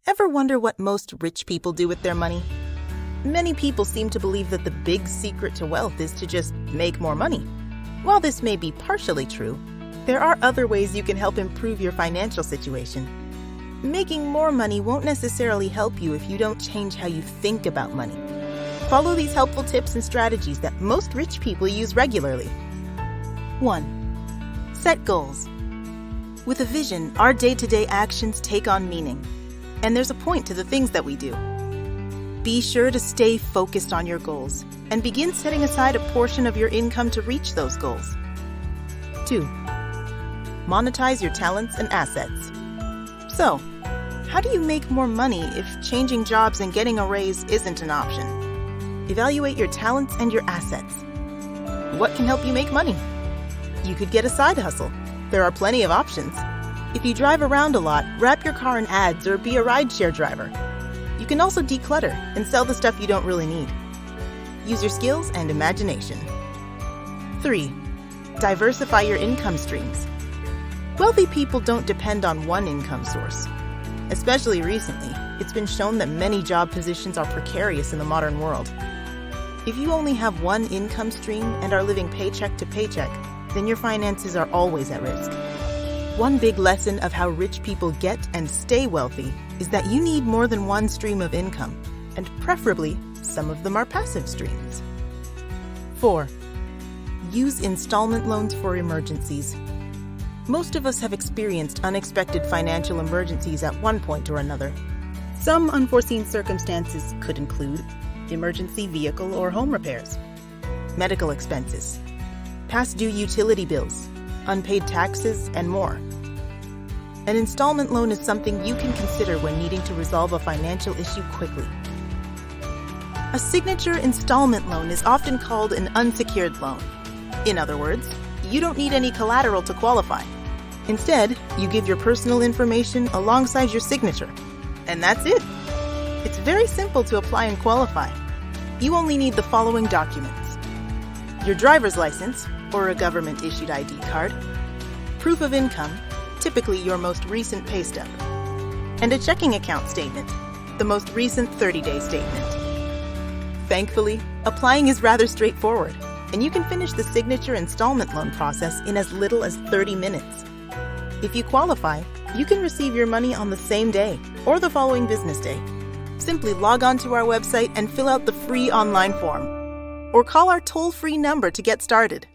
Ever wonder what most rich people do with their money? Many people seem to believe that the big secret to wealth is to just make more money. While this may be partially true, there are other ways you can help improve your financial situation. Making more money won't necessarily help you if you don't change how you think about money. Follow these helpful tips and strategies that most rich people use regularly. 1. Set goals. With a vision, our day-to-day actions take on meaning, and there's a point to the things that we do. Be sure to stay focused on your goals and begin setting aside a portion of your income to reach those goals. 2. Monetize your talents and assets. So, how do you make more money if changing jobs and getting a raise isn't an option? Evaluate your talents and your assets. What can help you make money? You could get a side hustle. There are plenty of options. If you drive around a lot, wrap your car in ads or be a rideshare driver. You can also declutter and sell the stuff you don't really need. Use your skills and imagination. 3. Diversify your income streams. Wealthy people don't depend on one income source. Especially recently, it's been shown that many job positions are precarious in the modern world. If you only have one income stream and are living paycheck to paycheck, then your finances are always at risk. One big lesson of how rich people get and stay wealthy is that you need more than one stream of income, and preferably, some of them are passive streams. 4. Use installment loans for emergencies. Most of us have experienced unexpected financial emergencies at one point or another. Some unforeseen circumstances could include emergency vehicle or home repairs, medical expenses, past due utility bills, unpaid taxes, and more. An installment loan is something you can consider when needing to resolve a financial issue quickly. A signature installment loan is often called an unsecured loan. In other words, you don't need any collateral to qualify. Instead, you give your personal information alongside your signature, and that's it. It's very simple to apply and qualify. You only need the following documents: your driver's license, or a government-issued ID card, proof of income, typically your most recent pay stub, and a checking account statement, the most recent 30-day statement. Thankfully, applying is rather straightforward, and you can finish the signature installment loan process in as little as 30 minutes. If you qualify, you can receive your money on the same day or the following business day. Simply log on to our website and fill out the free online form, or call our toll-free number to get started.